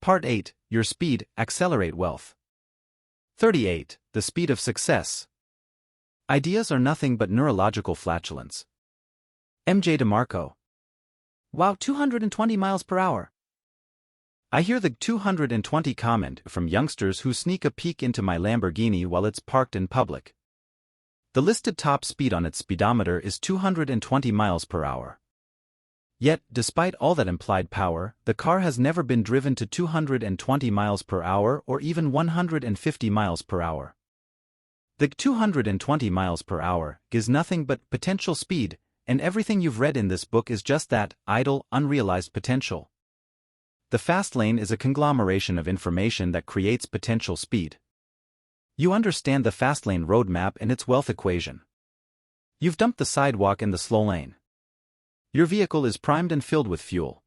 Part 8, Your Speed, Accelerate Wealth. 38. The Speed of Success. Ideas are nothing but neurological flatulence. M.J. DeMarco. Wow, 220 miles per hour. I hear the 220 comment from youngsters who sneak a peek into my Lamborghini while it's parked in public. The listed top speed on its speedometer is 220 miles per hour. Yet, despite all that implied power, the car has never been driven to 220 miles per hour or even 150 miles per hour. The 220 miles per hour gives nothing but potential speed, and everything you've read in this book is just that, idle, unrealized potential. The FastLane is a conglomeration of information that creates potential speed. You understand the FastLane roadmap and its wealth equation. You've dumped the sidewalk in the slow lane. Your vehicle is primed and filled with fuel.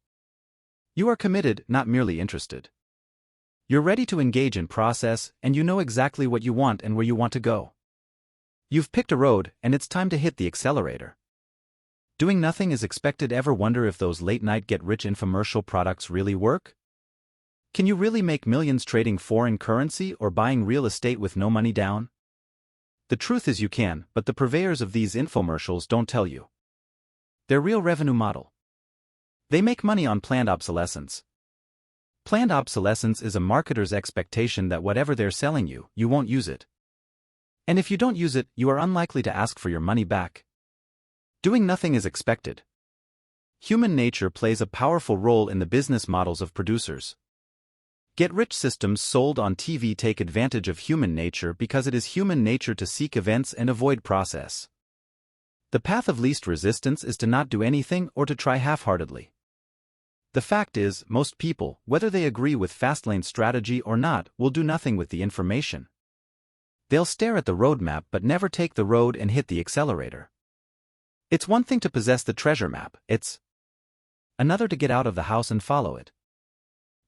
You are committed, not merely interested. You're ready to engage in process, and you know exactly what you want and where you want to go. You've picked a road, and it's time to hit the accelerator. Doing nothing is expected. Ever wonder if those late-night get-rich infomercial products really work? Can you really make millions trading foreign currency or buying real estate with no money down? The truth is you can, but the purveyors of these infomercials don't tell you their real revenue model. They make money on planned obsolescence. Planned obsolescence is a marketer's expectation that whatever they're selling you, you won't use it. And if you don't use it, you are unlikely to ask for your money back. Doing nothing is expected. Human nature plays a powerful role in the business models of producers. Get-rich systems sold on TV take advantage of human nature because it is human nature to seek events and avoid process. The path of least resistance is to not do anything or to try half-heartedly. The fact is, most people, whether they agree with FastLane's strategy or not, will do nothing with the information. They'll stare at the roadmap but never take the road and hit the accelerator. It's one thing to possess the treasure map, it's another to get out of the house and follow it.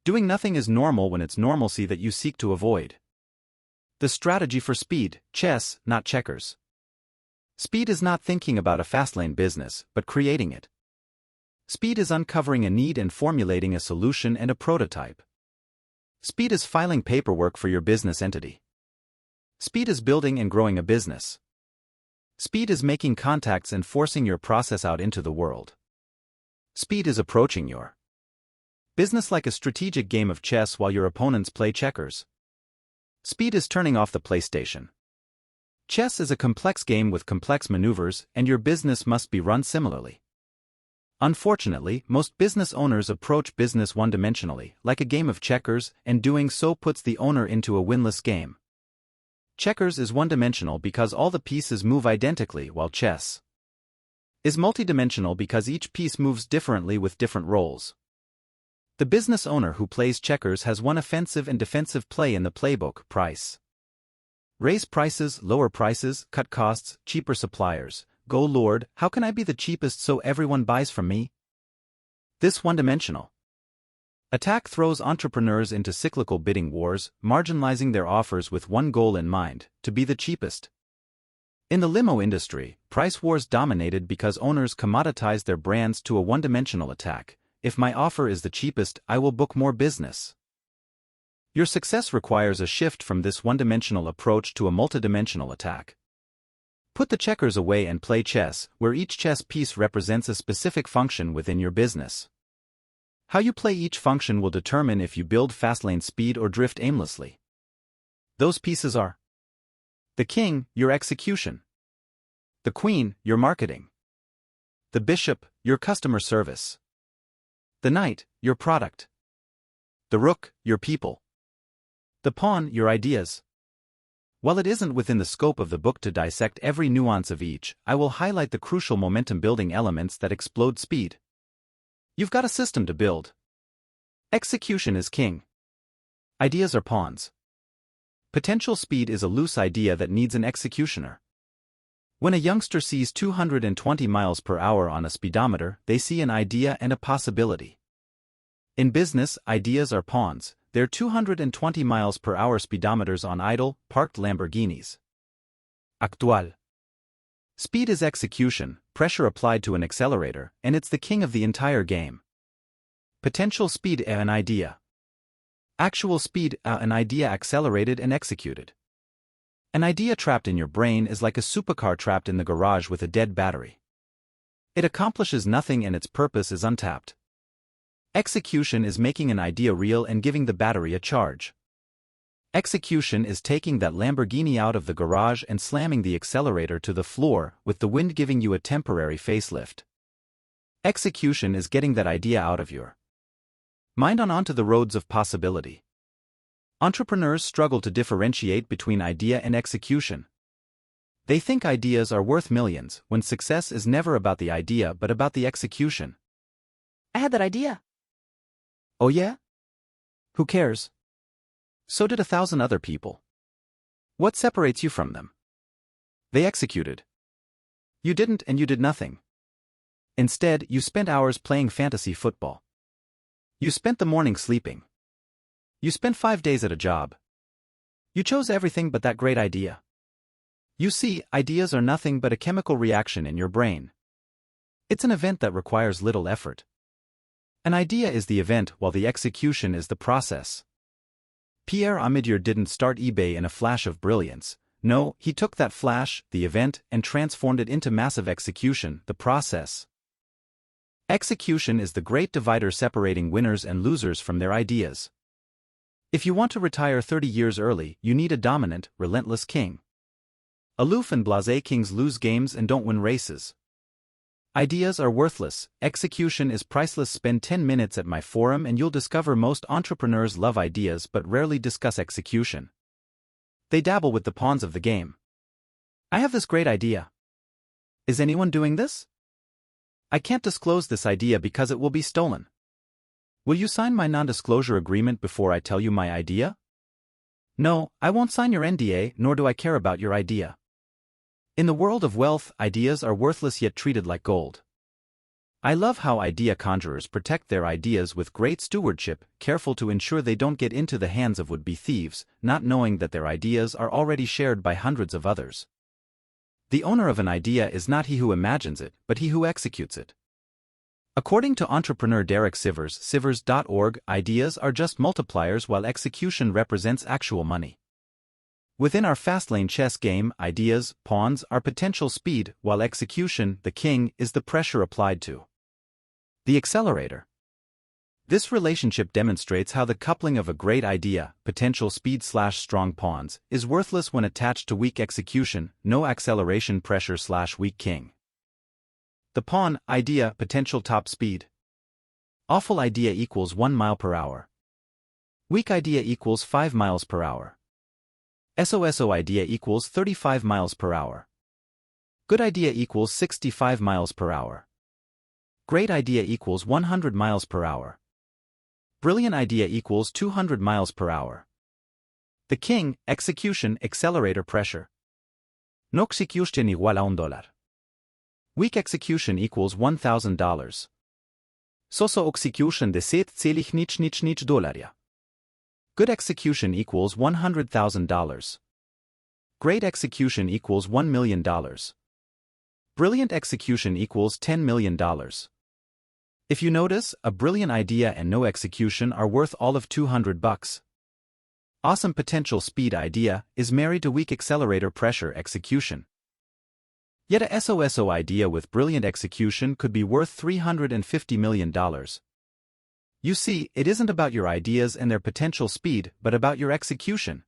Doing nothing is normal when it's normalcy that you seek to avoid. The strategy for speed, chess, not checkers. Speed is not thinking about a FastLane business, but creating it. Speed is uncovering a need and formulating a solution and a prototype. Speed is filing paperwork for your business entity. Speed is building and growing a business. Speed is making contacts and forcing your process out into the world. Speed is approaching your business like a strategic game of chess while your opponents play checkers. Speed is turning off the PlayStation. Chess is a complex game with complex maneuvers, and your business must be run similarly. Unfortunately, most business owners approach business one-dimensionally, like a game of checkers, and doing so puts the owner into a winless game. Checkers is one-dimensional because all the pieces move identically, while chess is multidimensional because each piece moves differently with different roles. The business owner who plays checkers has one offensive and defensive play in the playbook: price. Raise prices, lower prices, cut costs, cheaper suppliers. Go Lord, how can I be the cheapest so everyone buys from me? This one-dimensional attack throws entrepreneurs into cyclical bidding wars, marginalizing their offers with one goal in mind: to be the cheapest. In the limo industry, price wars dominated because owners commoditized their brands to a one-dimensional attack. If my offer is the cheapest, I will book more business. Your success requires a shift from this one-dimensional approach to a multidimensional attack. Put the checkers away and play chess, where each chess piece represents a specific function within your business. How you play each function will determine if you build FastLane speed or drift aimlessly. Those pieces are: the king, your execution; the queen, your marketing; the bishop, your customer service; the knight, your product; the rook, your people; the pawn, your ideas. While it isn't within the scope of the book to dissect every nuance of each, I will highlight the crucial momentum-building elements that explode speed. You've got a system to build. Execution is king. Ideas are pawns. Potential speed is a loose idea that needs an executioner. When a youngster sees 220 miles per hour on a speedometer, they see an idea and a possibility. In business, ideas are pawns. They're 220 miles per hour speedometers on idle, parked Lamborghinis. Actual. Speed is execution, pressure applied to an accelerator, and it's the king of the entire game. Potential speed, an idea. Actual speed, an idea accelerated and executed. An idea trapped in your brain is like a supercar trapped in the garage with a dead battery. It accomplishes nothing and its purpose is untapped. Execution is making an idea real and giving the battery a charge. Execution is taking that Lamborghini out of the garage and slamming the accelerator to the floor, with the wind giving you a temporary facelift. Execution is getting that idea out of your mind and onto the roads of possibility. Entrepreneurs struggle to differentiate between idea and execution. They think ideas are worth millions, when success is never about the idea but about the execution. I had that idea. Oh yeah? Who cares? So did 1,000 other people. What separates you from them? They executed. You didn't, and you did nothing. Instead, you spent hours playing fantasy football. You spent the morning sleeping. You spent 5 days at a job. You chose everything but that great idea. You see, ideas are nothing but a chemical reaction in your brain. It's an event that requires little effort. An idea is the event while the execution is the process. Pierre Omidyar didn't start eBay in a flash of brilliance. No, he took that flash, the event, and transformed it into massive execution, the process. Execution is the great divider separating winners and losers from their ideas. If you want to retire 30 years early, you need a dominant, relentless king. Aloof and blasé kings lose games and don't win races. Ideas are worthless, execution is priceless. Spend 10 minutes at my forum and you'll discover most entrepreneurs love ideas but rarely discuss execution. They dabble with the pawns of the game. I have this great idea. Is anyone doing this? I can't disclose this idea because it will be stolen. Will you sign my non-disclosure agreement before I tell you my idea? No, I won't sign your NDA, nor do I care about your idea. In the world of wealth, ideas are worthless yet treated like gold. I love how idea conjurers protect their ideas with great stewardship, careful to ensure they don't get into the hands of would-be thieves, not knowing that their ideas are already shared by hundreds of others. The owner of an idea is not he who imagines it, but he who executes it. According to entrepreneur Derek Sivers, Sivers.org, ideas are just multipliers while execution represents actual money. Within our FastLane chess game, ideas, pawns, are potential speed, while execution, the king, is the pressure applied to the accelerator. This relationship demonstrates how the coupling of a great idea, potential speed/strong pawns, is worthless when attached to weak execution, no acceleration pressure/weak king. The pawn, idea, potential top speed. Awful idea equals 1 mile per hour. Weak idea equals 5 miles per hour. SOSO idea equals 35 miles per hour. Good idea equals 65 miles per hour. Great idea equals 100 miles per hour. Brilliant idea equals 200 miles per hour. The king, execution, accelerator pressure. No execution igual a $1. Weak execution equals $1,000. Soso execution de $7,000. Good execution equals $100,000. Great execution equals $1 million. Brilliant execution equals $10 million. If you notice, a brilliant idea and no execution are worth all of $200. Awesome potential speed idea is married to weak accelerator pressure execution. Yet a SOSO idea with brilliant execution could be worth $350 million. You see, it isn't about your ideas and their potential speed, but about your execution.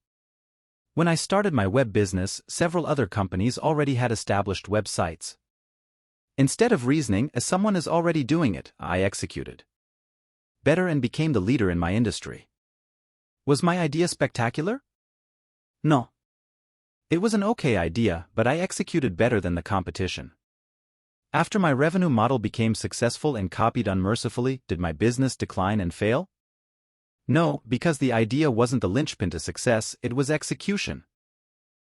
When I started my web business, several other companies already had established websites. Instead of reasoning as someone is already doing it, I executed better and became the leader in my industry. Was my idea spectacular? No. It was an okay idea, but I executed better than the competition. After my revenue model became successful and copied unmercifully, did my business decline and fail? No, because the idea wasn't the linchpin to success, it was execution.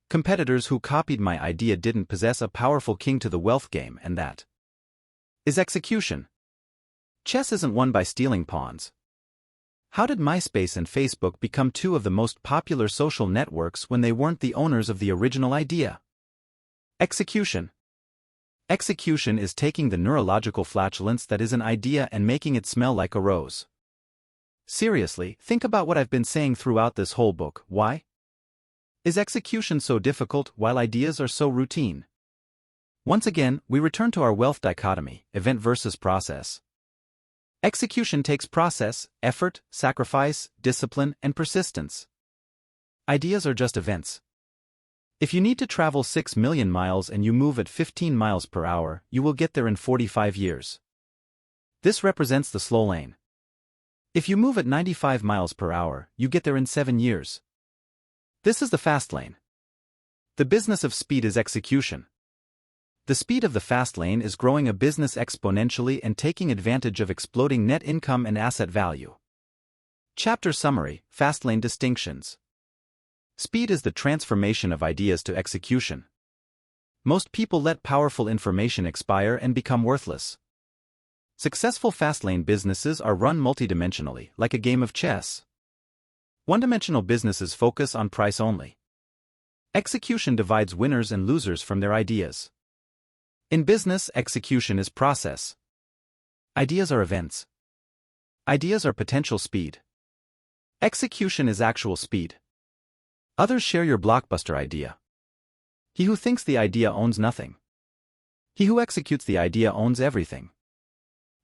Competitors who copied my idea didn't possess a powerful king to the wealth game, and that is execution. Chess isn't won by stealing pawns. How did MySpace and Facebook become two of the most popular social networks when they weren't the owners of the original idea? Execution. Execution is taking the neurological flatulence that is an idea and making it smell like a rose. Seriously, think about what I've been saying throughout this whole book. Why is execution so difficult while ideas are so routine? Once again, we return to our wealth dichotomy, event versus process. Execution takes process, effort, sacrifice, discipline, and persistence. Ideas are just events. If you need to travel 6 million miles and you move at 15 miles per hour, you will get there in 45 years. This represents the slow lane. If you move at 95 miles per hour, you get there in 7 years. This is the fast lane. The business of speed is execution. The speed of the fast lane is growing a business exponentially and taking advantage of exploding net income and asset value. Chapter Summary: FastLane Distinctions. Speed is the transformation of ideas to execution. Most people let powerful information expire and become worthless. Successful fast-lane businesses are run multidimensionally, like a game of chess. One-dimensional businesses focus on price only. Execution divides winners and losers from their ideas. In business, execution is process. Ideas are events. Ideas are potential speed. Execution is actual speed. Others share your blockbuster idea. He who thinks the idea owns nothing. He who executes the idea owns everything.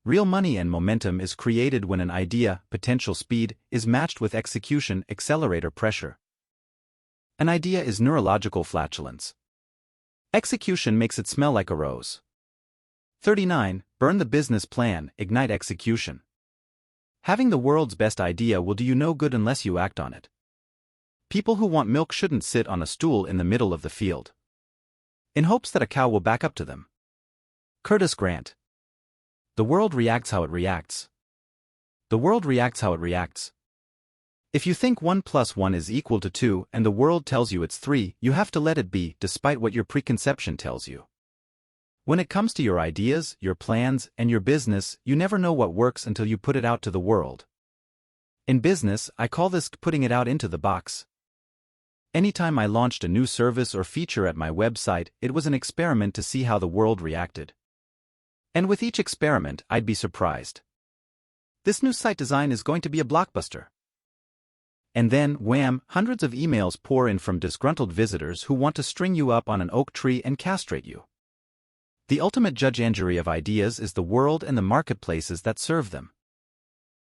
Real money and momentum is created when an idea, potential speed, is matched with execution, accelerator pressure. An idea is neurological flatulence. Execution makes it smell like a rose. 39. Burn the business plan, ignite execution. Having the world's best idea will do you no good unless you act on it. People who want milk shouldn't sit on a stool in the middle of the field, in hopes that a cow will back up to them. Curtis Grant. The world reacts how it reacts. The world reacts how it reacts. If you think 1 + 1 is equal to 2 and the world tells you it's 3, you have to let it be, despite what your preconception tells you. When it comes to your ideas, your plans, and your business, you never know what works until you put it out to the world. In business, I call this putting it out into the box. Anytime I launched a new service or feature at my website, it was an experiment to see how the world reacted. And with each experiment, I'd be surprised. This new site design is going to be a blockbuster. And then, wham, hundreds of emails pour in from disgruntled visitors who want to string you up on an oak tree and castrate you. The ultimate judge and jury of ideas is the world and the marketplaces that serve them.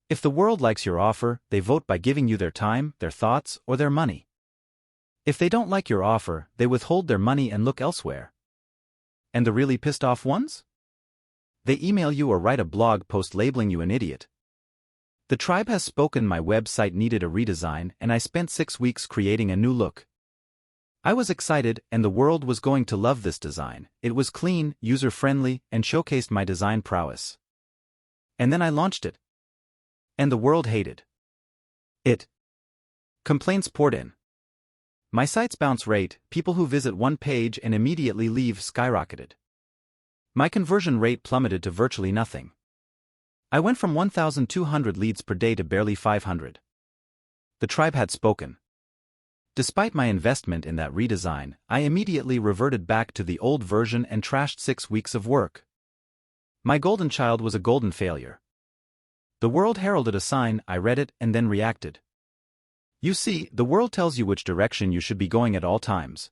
If the world likes your offer, they vote by giving you their time, their thoughts, or their money. If they don't like your offer, they withhold their money and look elsewhere. And the really pissed off ones? They email you or write a blog post labeling you an idiot. The tribe has spoken. My website needed a redesign, and I spent 6 weeks creating a new look. I was excited, and the world was going to love this design. It was clean, user-friendly, and showcased my design prowess. And then I launched it. And the world hated it. Complaints poured in. My site's bounce rate, people who visit one page and immediately leave, skyrocketed. My conversion rate plummeted to virtually nothing. I went from 1,200 leads per day to barely 500. The tribe had spoken. Despite my investment in that redesign, I immediately reverted back to the old version and trashed 6 weeks of work. My golden child was a golden failure. The world heralded a sign, I read it, and then reacted. You see, the world tells you which direction you should be going at all times.